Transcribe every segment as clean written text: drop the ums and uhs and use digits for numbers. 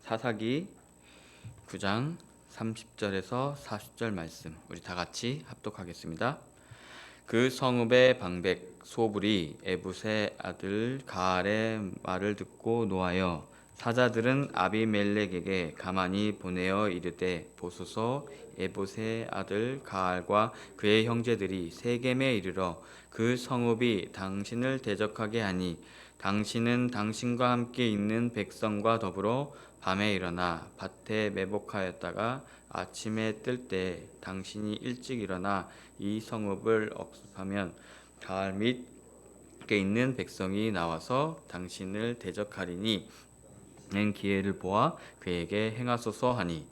사사기 9장 30절에서 40절 말씀 우리 다 같이 합독하겠습니다. 그 성읍의 방백 소불이 에붓의 아들 가알의 말을 듣고 노하여 사자들은 아비멜렉에게 가만히 보내어 이르되 보소서 에붓의 아들 가알과 그의 형제들이 세겜에 이르러 그 성읍이 당신을 대적하게 하니 당신은 당신과 함께 있는 백성과 더불어 밤에 일어나 밭에 매복하였다가 아침에 뜰 때 당신이 일찍 일어나 이 성읍을 억습하면 가알 및 그에 있는 백성이 나와서 당신을 대적하리니 낸 기회를 보아 그에게 행하소서 하니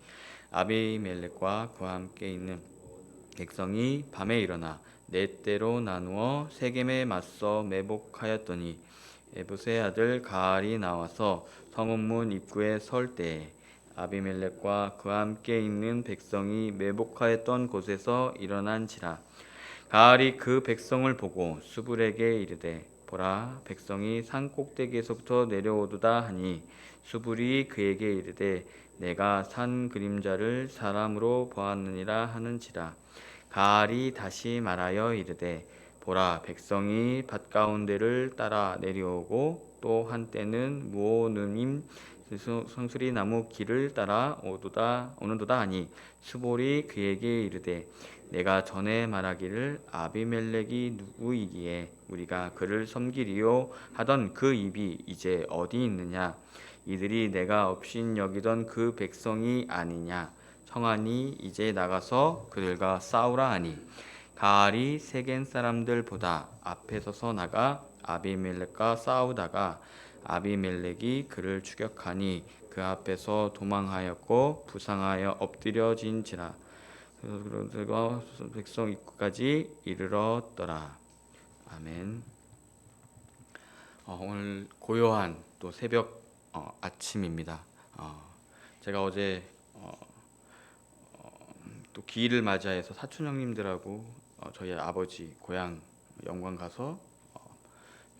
아비멜렉과 그와 함께 있는 백성이 밤에 일어나 네 때로 나누어 세겜에 맞서 매복하였더니 에붓의 아들 가알이 나와서 성읍문 입구에 설 때에 아비멜렉과 그와 함께 있는 백성이 매복하였던 곳에서 일어난지라. 가알이 그 백성을 보고 수불에게 이르되 보라 백성이 산 꼭대기에서부터 내려오도다 하니 수불이 그에게 이르되 내가 산 그림자를 사람으로 보았느니라 하는지라. 가알이 다시 말하여 이르되 보라 백성이 밭 가운데를 따라 내려오고 또 한때는 무오느님 성수리 나무 길을 따라 오는도다 하니 수볼이 그에게 이르되 내가 전에 말하기를 아비멜렉이 누구이기에 우리가 그를 섬기리요 하던 그 입이 이제 어디 있느냐. 이들이 내가 업신여기던 그 백성이 아니냐. 청하니 이제 나가서 그들과 싸우라 하니 가알이 세겜 사람들보다 앞에 서서 나가 아비멜렉과 싸우다가 아비멜렉이 그를 추격하니 그 앞에서 도망하였고 부상하여 엎드려진지라. 그들과 백성 입구까지 이르렀더라. 아멘. 오늘 고요한 또 새벽 아침입니다. 제가 어제 또 기일을 맞이해서 사촌 형님들하고 저희 아버지 고향 영광 가서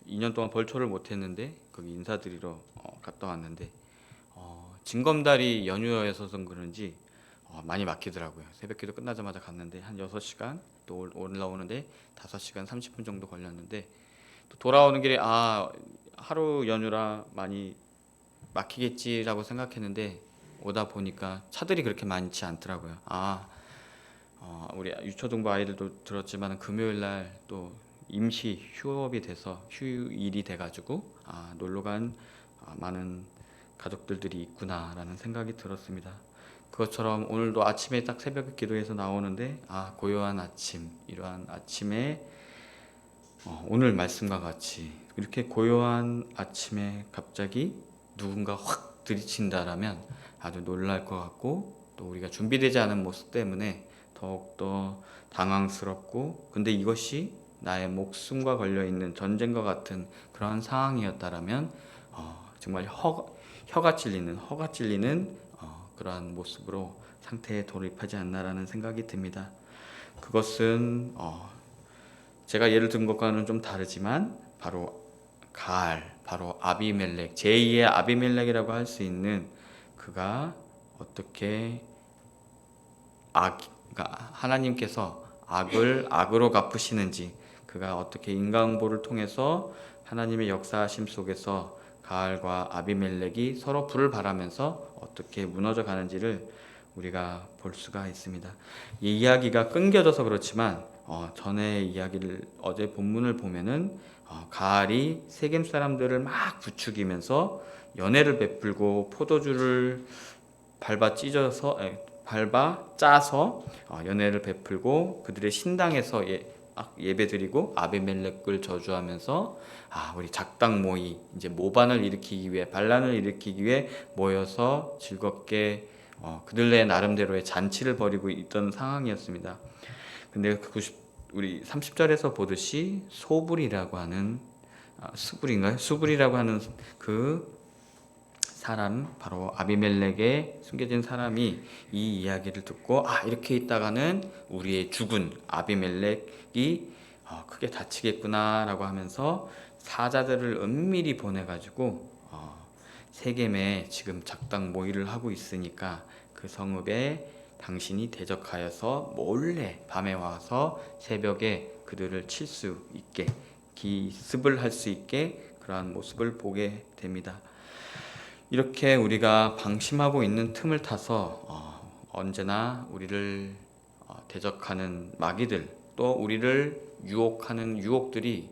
2년 동안 벌초를 못했는데 거기 인사드리러 갔다 왔는데 징검다리 연휴여서 그런지 많이 막히더라고요. 새벽기도 끝나자마자 갔는데 한 6시간 또 올라오는데 5시간 30분 정도 걸렸는데 또 돌아오는 길에 하루 연휴라 많이 막히겠지라고 생각했는데 오다 보니까 차들이 그렇게 많지 않더라고요. 우리 유초등부 아이들도 들었지만 금요일 날 또 임시 휴업이 돼서 휴일이 돼가지고 놀러 간 많은 가족들이 있구나라는 생각이 들었습니다. 그것처럼 오늘도 아침에 딱 새벽 기도에서 나오는데 고요한 아침, 이러한 아침에 오늘 말씀과 같이 이렇게 고요한 아침에 갑자기 누군가 확 들이친다라면 아주 놀랄 것 같고 또 우리가 준비되지 않은 모습 때문에 더욱더 당황스럽고 근데 이것이 나의 목숨과 걸려있는 전쟁과 같은 그런 상황이었다라면 정말 허가 찔리는 그러한 모습으로 상태에 돌입하지 않나라는 생각이 듭니다. 그것은 제가 예를 든 것과는 좀 다르지만 바로 가알, 바로 아비멜렉, 제2의 아비멜렉이라고 할 수 있는 그가 어떻게 하나님께서 악을 악으로 갚으시는지 그가 어떻게 인간보를 통해서 하나님의 역사하심 속에서 가알과 아비멜렉이 서로 불을 발하면서 어떻게 무너져 가는지를 우리가 볼 수가 있습니다. 이 이야기가 끊겨져서 그렇지만 전의 이야기를 어제 본문을 보면은 가알이 세겜 사람들을 막 부추기면서 연회를 베풀고 포도주를 밟아 짜서 연회를 베풀고 그들의 신당에서 예배드리고 아비멜렉을 저주하면서 우리 작당 모의 이제 모반을 일으키기 위해 반란을 일으키기 위해 모여서 즐겁게 그들의 나름대로의 잔치를 벌이고 있던 상황이었습니다. 근데 우리 30절에서 보듯이 소불이라고 하는 수불이라고 하는 그 사람, 바로 아비멜렉에 숨겨진 사람이 이 이야기를 듣고 이렇게 있다가는 우리의 죽은 아비멜렉이 크게 다치겠구나라고 하면서 사자들을 은밀히 보내가지고 세겜에 지금 작당 모의를 하고 있으니까 그 성읍에 당신이 대적하여서 몰래 밤에 와서 새벽에 그들을 칠 수 있게 기습을 할 수 있게 그러한 모습을 보게 됩니다. 이렇게 우리가 방심하고 있는 틈을 타서 언제나 우리를 대적하는 마귀들 또 우리를 유혹하는 유혹들이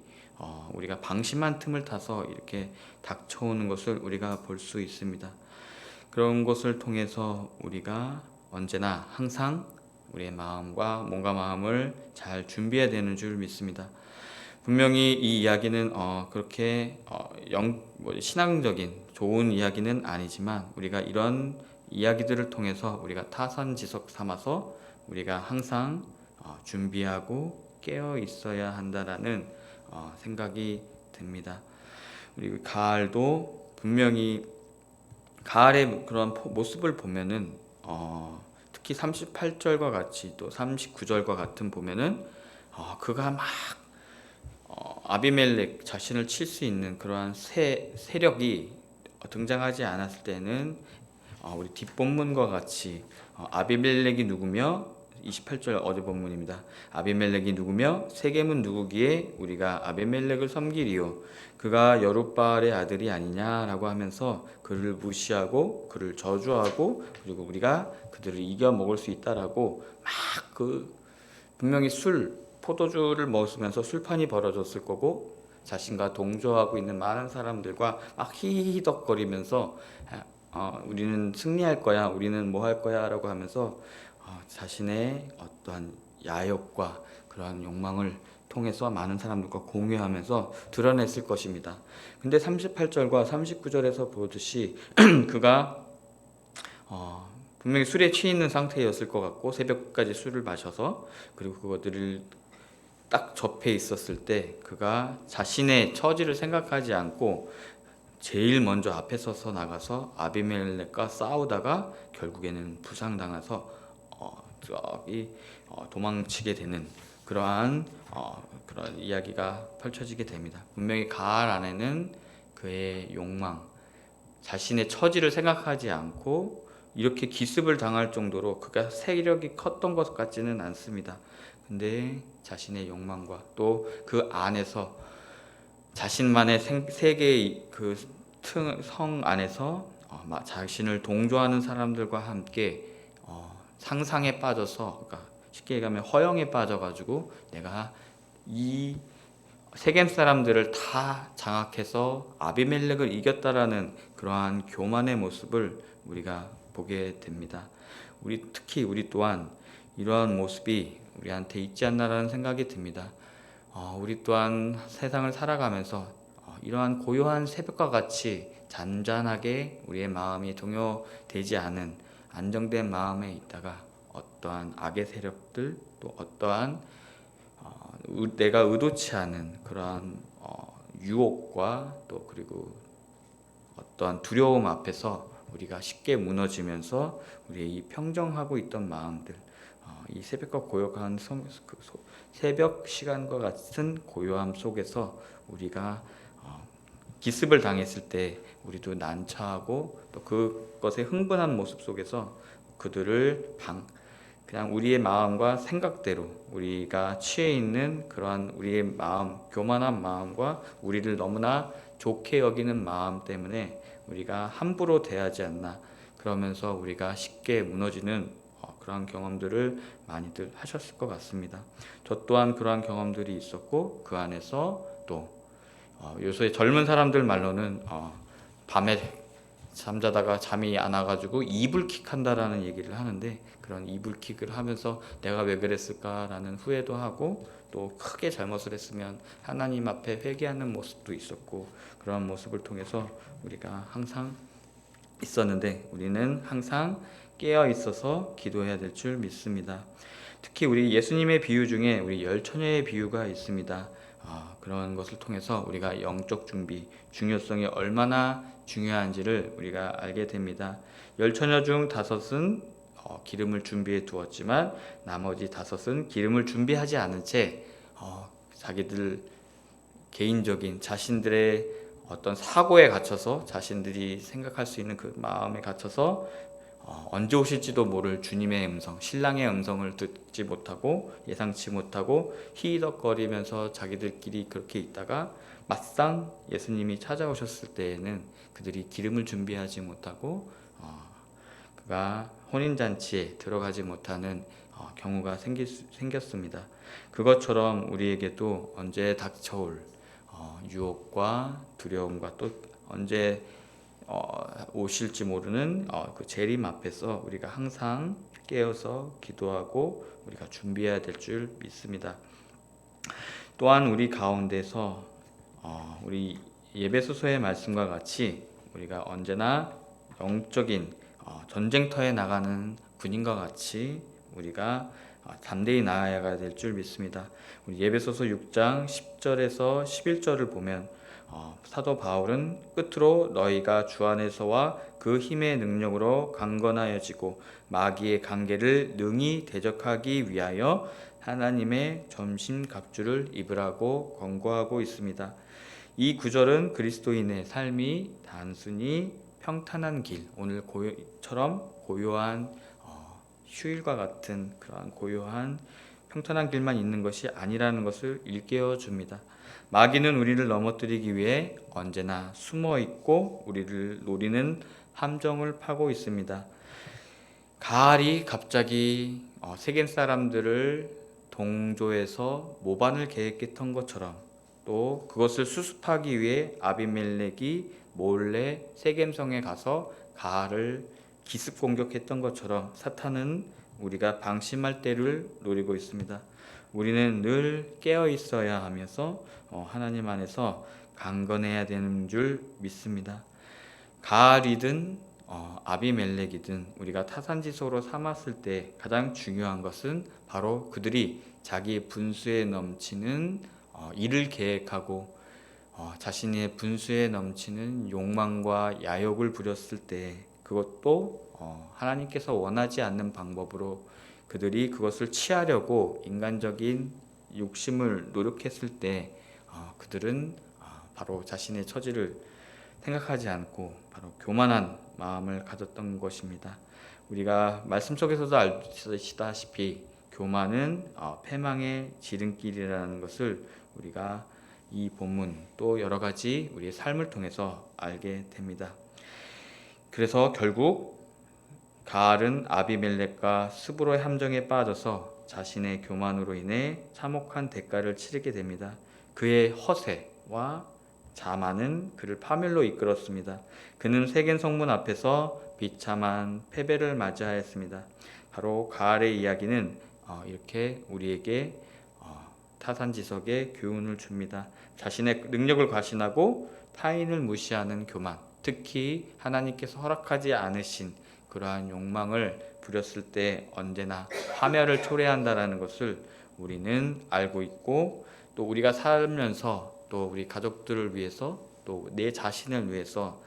우리가 방심한 틈을 타서 이렇게 닥쳐오는 것을 우리가 볼 수 있습니다. 그런 것을 통해서 우리가 언제나 항상 우리의 마음과 몸과 마음을 잘 준비해야 되는 줄 믿습니다. 분명히 이 이야기는 그렇게 신앙적인 좋은 이야기는 아니지만 우리가 이런 이야기들을 통해서 우리가 타산지석 삼아서 우리가 항상 준비하고 깨어 있어야 한다라는 생각이 듭니다. 그리고 가을도 분명히 가을의 그런 모습을 보면은 특히 38절과 같이 또 39절과 같은 보면은 그가 막 아비멜렉 자신을 칠 수 있는 그러한 세력이 등장하지 않았을 때는 우리 뒷본문과 같이 아비멜렉이 누구며 28절 어제 본문입니다. 아비멜렉이 누구며 세겜은 누구기에 우리가 아비멜렉을 섬기리요 그가 여룻바알의 아들이 아니냐라고 하면서 그를 무시하고 그를 저주하고 그리고 우리가 그들을 이겨 먹을 수 있다라고 막 분명히 포도주를 먹으면서 술판이 벌어졌을 거고 자신과 동조하고 있는 많은 사람들과 막 히히덕거리면서 우리는 승리할 거야, 우리는 뭐 할 거야 라고 하면서 자신의 어떠한 야욕과 그러한 욕망을 통해서 많은 사람들과 공유하면서 드러냈을 것입니다. 근데 38절과 39절에서 보듯이 그가 분명히 술에 취해 있는 상태였을 것 같고 새벽까지 술을 마셔서 그리고 그것들을 딱 접해 있었을 때 그가 자신의 처지를 생각하지 않고 제일 먼저 앞에 서서 나가서 아비멜렉과 싸우다가 결국에는 부상당해서 도망치게 되는 그러한 그런 이야기가 펼쳐지게 됩니다. 분명히 가을 안에는 그의 욕망, 자신의 처지를 생각하지 않고 이렇게 기습을 당할 정도로 그가 세력이 컸던 것 같지는 않습니다. 근데 자신의 욕망과 또 그 안에서 자신만의 세계의 그 성 안에서 자신을 동조하는 사람들과 함께 상상에 빠져서 그러니까 쉽게 얘기하면 허영에 빠져가지고 내가 이 세겜 사람들을 다 장악해서 아비멜렉을 이겼다라는 그러한 교만의 모습을 우리가 보게 됩니다. 특히 우리 또한 이러한 모습이 우리한테 있지 않나라는 생각이 듭니다. 우리 또한 세상을 살아가면서 이러한 고요한 새벽과 같이 잔잔하게 우리의 마음이 동요되지 않은 안정된 마음에 있다가 어떠한 악의 세력들 또 어떠한 내가 의도치 않은 그러한 유혹과 또 그리고 어떠한 두려움 앞에서 우리가 쉽게 무너지면서 우리의 이 평정하고 있던 마음들 이 새벽과 고요한 새벽 시간과 같은 고요함 속에서 우리가 기습을 당했을 때 우리도 난처하고 또 그것의 흥분한 모습 속에서 그들을 그냥 우리의 마음과 생각대로 우리가 취해 있는 그러한 우리의 마음, 교만한 마음과 우리를 너무나 좋게 여기는 마음 때문에 우리가 함부로 대하지 않나 그러면서 우리가 쉽게 무너지는 그러한 경험들을 많이들 하셨을 것 같습니다. 저 또한 그러한 경험들이 있었고 그 안에서 또 요새 젊은 사람들 말로는 밤에 잠자다가 잠이 안 와가지고 이불킥 한다라는 얘기를 하는데 그런 이불킥을 하면서 내가 왜 그랬을까라는 후회도 하고 또 크게 잘못을 했으면 하나님 앞에 회개하는 모습도 있었고 그런 모습을 통해서 우리가 항상 있었는데 우리는 항상 깨어 있어서 기도해야 될 줄 믿습니다. 특히 우리 예수님의 비유 중에 우리 열 처녀의 비유가 있습니다. 그런 것을 통해서 우리가 영적 준비, 중요성이 얼마나 중요한지를 우리가 알게 됩니다. 열 처녀 중 5은 기름을 준비해 두었지만 나머지 5은 기름을 준비하지 않은 채 자기들 개인적인 자신들의 어떤 사고에 갇혀서 자신들이 생각할 수 있는 그 마음에 갇혀서 언제 오실지도 모를 주님의 음성, 신랑의 음성을 듣지 못하고 예상치 못하고 히덕거리면서 자기들끼리 그렇게 있다가 막상 예수님이 찾아오셨을 때에는 그들이 기름을 준비하지 못하고 그가 혼인잔치에 들어가지 못하는 경우가 생겼습니다. 그것처럼 우리에게도 언제 닥쳐올 유혹과 두려움과 또 언제 오실지 모르는 그 재림 앞에서 우리가 항상 깨어서 기도하고 우리가 준비해야 될 줄 믿습니다. 또한 우리 가운데서 우리 예배소서의 말씀과 같이 우리가 언제나 영적인 전쟁터에 나가는 군인과 같이 우리가 담대히 나아가야 될 줄 믿습니다. 우리 예배소서 6장 10절에서 11절을 보면 사도 바울은 끝으로 너희가 주 안에서와 그 힘의 능력으로 강건하여지고 마귀의 관계를 능히 대적하기 위하여 하나님의 점심 갑주를 입으라고 권고하고 있습니다. 이 구절은 그리스도인의 삶이 단순히 평탄한 길, 오늘 고요처럼 고요한 휴일과 같은 그러한 고요한 평탄한 길만 있는 것이 아니라는 것을 일깨워 줍니다. 마귀는 우리를 넘어뜨리기 위해 언제나 숨어 있고 우리를 노리는 함정을 파고 있습니다. 가알이 갑자기 세겜 사람들을 동조해서 모반을 계획했던 것처럼 또 그것을 수습하기 위해 아비멜렉이 몰래 세겜성에 가서 가알을 기습 공격했던 것처럼 사탄은 우리가 방심할 때를 노리고 있습니다. 우리는 늘 깨어 있어야 하면서 하나님 안에서 강건해야 되는 줄 믿습니다. 가알이든 아비멜렉이든 우리가 타산지소로 삼았을 때 가장 중요한 것은 바로 그들이 자기 분수에 넘치는 일을 계획하고 자신의 분수에 넘치는 욕망과 야욕을 부렸을 때 그것도 하나님께서 원하지 않는 방법으로 그들이 그것을 취하려고 인간적인 욕심을 노력했을 때 그들은 바로 자신의 처지를 생각하지 않고 바로 교만한 마음을 가졌던 것입니다. 우리가 말씀 속에서도 아시다시피 교만은 패망의 지름길이라는 것을 우리가 이 본문 또 여러 가지 우리의 삶을 통해서 알게 됩니다. 그래서 결국 가알은 아비멜렉과 스브로의 함정에 빠져서 자신의 교만으로 인해 참혹한 대가를 치르게 됩니다. 그의 허세와 자만은 그를 파멸로 이끌었습니다. 그는 세겜 성문 앞에서 비참한 패배를 맞이하였습니다. 바로 가알의 이야기는 이렇게 우리에게 타산지석의 교훈을 줍니다. 자신의 능력을 과신하고 타인을 무시하는 교만, 특히 하나님께서 허락하지 않으신 그러한 욕망을 부렸을 때 언제나 파멸을 초래한다라는 것을 우리는 알고 있고 또 우리가 살면서 또 우리 가족들을 위해서 또 내 자신을 위해서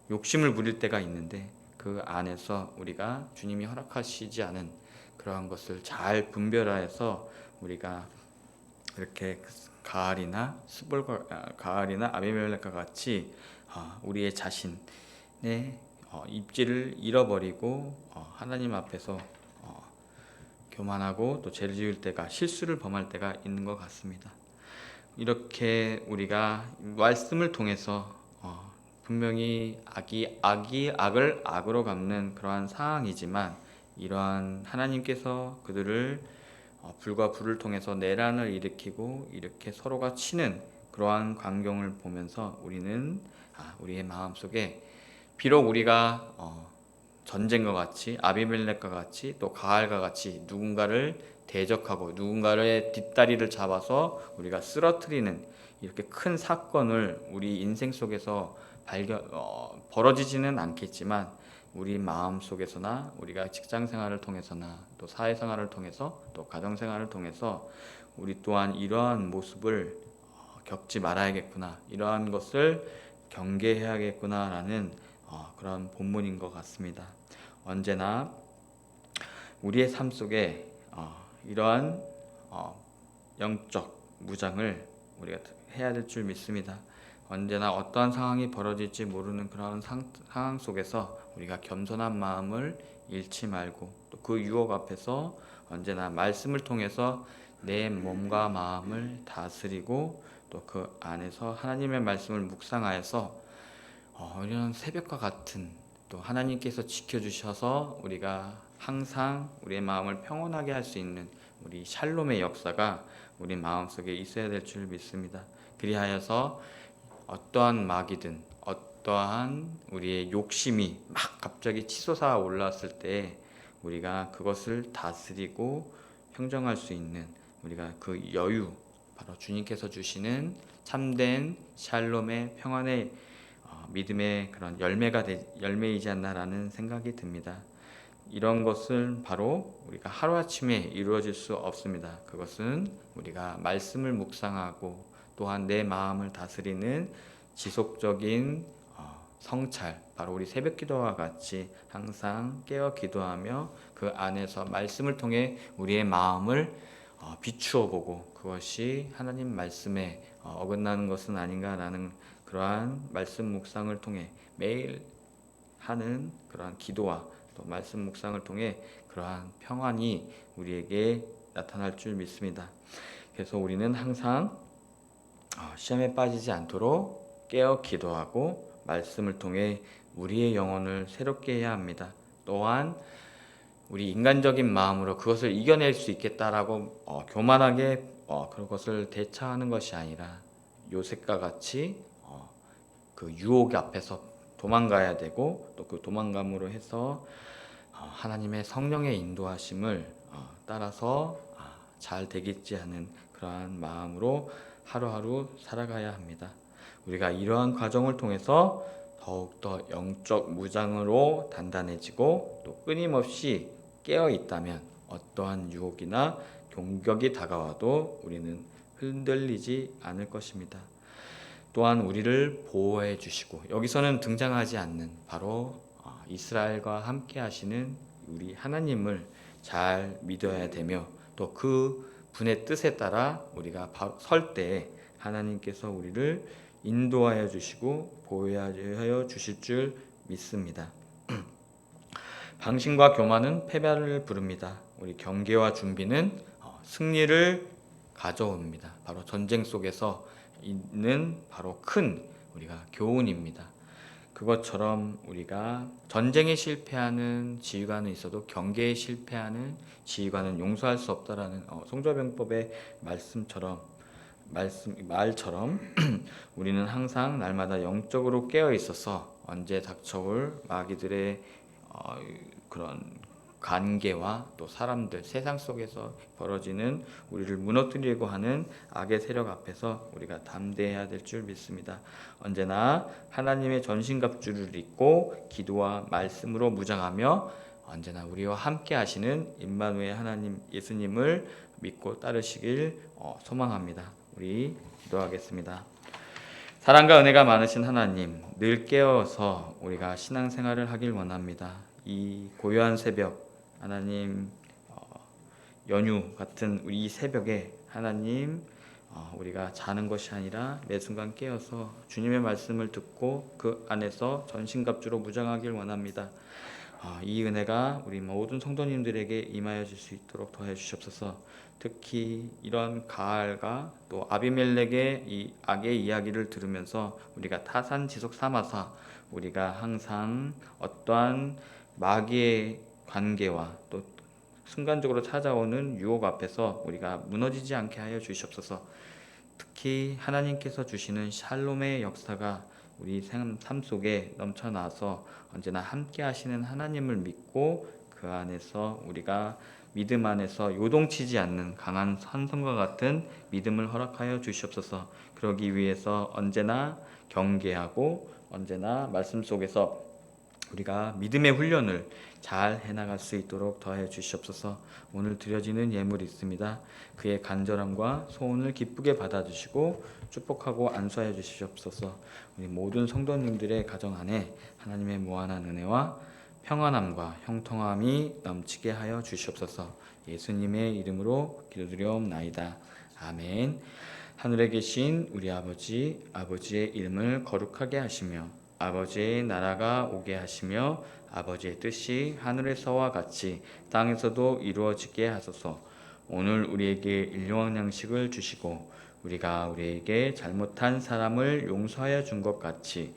욕심을 부릴 때가 있는데 그 안에서 우리가 주님이 허락하시지 않은 그러한 것을 잘 분별하여서 우리가 이렇게 가알이나 아비멜렉과 같이 우리의 자신의 입지를 잃어버리고 하나님 앞에서 교만하고 또 죄를 지을 때가 실수를 범할 때가 있는 것 같습니다. 이렇게 우리가 말씀을 통해서 분명히 악이 악을 악으로 갚는 그러한 상황이지만 이러한 하나님께서 그들을 불과 불을 통해서 내란을 일으키고 이렇게 서로가 치는 그러한 광경을 보면서 우리는 우리의 마음속에 비록 우리가 전쟁과 같이 아비멜렉과 같이 또 가알과 같이 누군가를 대적하고 누군가의 뒷다리를 잡아서 우리가 쓰러뜨리는 이렇게 큰 사건을 우리 인생 속에서 벌어지지는 않겠지만 우리 마음 속에서나 우리가 직장 생활을 통해서나 또 사회 생활을 통해서 또 가정 생활을 통해서 우리 또한 이러한 모습을 겪지 말아야겠구나, 이러한 것을 경계해야겠구나라는 그런 본문인 것 같습니다. 언제나 우리의 삶 속에 이러한 영적 무장을 우리가 해야 될 줄 믿습니다. 언제나 어떠한 상황이 벌어질지 모르는 그런 상황 속에서 우리가 겸손한 마음을 잃지 말고 또 그 유혹 앞에서 언제나 말씀을 통해서 내 몸과 마음을 다스리고 또 그 안에서 하나님의 말씀을 묵상하여서 이런 새벽과 같은 또 하나님께서 지켜주셔서 우리가 항상 우리의 마음을 평온하게 할 수 있는 우리 샬롬의 역사가 우리 마음속에 있어야 될 줄 믿습니다. 그리하여서 어떠한 마귀든 어떠한 우리의 욕심이 막 갑자기 치솟아 올랐을 때 우리가 그것을 다스리고 평정할 수 있는 우리가 그 여유, 바로 주님께서 주시는 참된 샬롬의 평안의 믿음의 그런 열매이지 않나라는 생각이 듭니다. 이런 것은 바로 우리가 하루아침에 이루어질 수 없습니다. 그것은 우리가 말씀을 묵상하고 또한 내 마음을 다스리는 지속적인 성찰, 바로 우리 새벽 기도와 같이 항상 깨어 기도하며 그 안에서 말씀을 통해 우리의 마음을 비추어 보고 그것이 하나님 말씀에 어긋나는 것은 아닌가라는 그러한 말씀 묵상을 통해 매일 하는 그러한 기도와 또 말씀 묵상을 통해 그러한 평안이 우리에게 나타날 줄 믿습니다. 그래서 우리는 항상 시험에 빠지지 않도록 깨어 기도하고 말씀을 통해 우리의 영혼을 새롭게 해야 합니다. 또한 우리 인간적인 마음으로 그것을 이겨낼 수 있겠다라고 교만하게 그것을 대처하는 것이 아니라 요셉과 같이 그 유혹 앞에서 도망가야 되고 또 그 도망감으로 해서 하나님의 성령의 인도하심을 따라서 잘 되겠지 하는 그러한 마음으로 하루하루 살아가야 합니다. 우리가 이러한 과정을 통해서 더욱더 영적 무장으로 단단해지고 또 끊임없이 깨어 있다면 어떠한 유혹이나 공격이 다가와도 우리는 흔들리지 않을 것입니다. 또한 우리를 보호해 주시고 여기서는 등장하지 않는 바로 이스라엘과 함께 하시는 우리 하나님을 잘 믿어야 되며 또 그 분의 뜻에 따라 우리가 설 때 하나님께서 우리를 인도하여 주시고 보호하여 주실 줄 믿습니다. 방심과 교만은 패배를 부릅니다. 우리 경계와 준비는 승리를 가져옵니다. 바로 전쟁 속에서 있는 바로 큰 우리가 교훈입니다. 그것처럼 우리가 전쟁에 실패하는 지휘관은 있어도 경계에 실패하는 지휘관은 용서할 수 없다라는 송조병법의 말처럼 우리는 항상 날마다 영적으로 깨어 있어서 언제 닥쳐올 마귀들의 그런 관계와 또 사람들, 세상 속에서 벌어지는 우리를 무너뜨리려고 하는 악의 세력 앞에서 우리가 담대해야 될 줄 믿습니다. 언제나 하나님의 전신갑주를 입고 기도와 말씀으로 무장하며 언제나 우리와 함께 하시는 임마누엘 하나님 예수님을 믿고 따르시길 소망합니다. 우리 기도하겠습니다. 사랑과 은혜가 많으신 하나님, 늘 깨어서 우리가 신앙생활을 하길 원합니다. 이 고요한 새벽, 하나님 연휴 같은 우리 이 새벽에 하나님 우리가 자는 것이 아니라 매 순간 깨어서 주님의 말씀을 듣고 그 안에서 전신갑주로 무장하길 원합니다. 이 은혜가 우리 모든 성도님들에게 임하여 줄 수 있도록 도와주시옵소서. 특히 이런 가알과 또 아비멜렉의 이 악의 이야기를 들으면서 우리가 타산지석 삼아서 우리가 항상 어떠한 마귀의 관계와 또 순간적으로 찾아오는 유혹 앞에서 우리가 무너지지 않게 하여 주시옵소서. 특히 하나님께서 주시는 샬롬의 역사가 우리 삶 속에 넘쳐나서 언제나 함께 하시는 하나님을 믿고 그 안에서 우리가 믿음 안에서 요동치지 않는 강한 산성과 같은 믿음을 허락하여 주시옵소서. 그러기 위해서 언제나 경계하고 언제나 말씀 속에서 우리가 믿음의 훈련을 잘 해나갈 수 있도록 더해 주시옵소서. 오늘 드려지는 예물이 있습니다. 그의 간절함과 소원을 기쁘게 받아주시고 축복하고 안수하여 주시옵소서. 우리 모든 성도님들의 가정 안에 하나님의 무한한 은혜와 평안함과 형통함이 넘치게 하여 주시옵소서. 예수님의 이름으로 기도드리옵나이다. 아멘. 하늘에 계신 우리 아버지의 이름을 거룩하게 하시며 아버지의 나라가 오게 하시며 아버지의 뜻이 하늘에서와 같이 땅에서도 이루어지게 하소서. 오늘 우리에게 일용할 양식을 주시고 우리가 우리에게 잘못한 사람을 용서하여 준 것 같이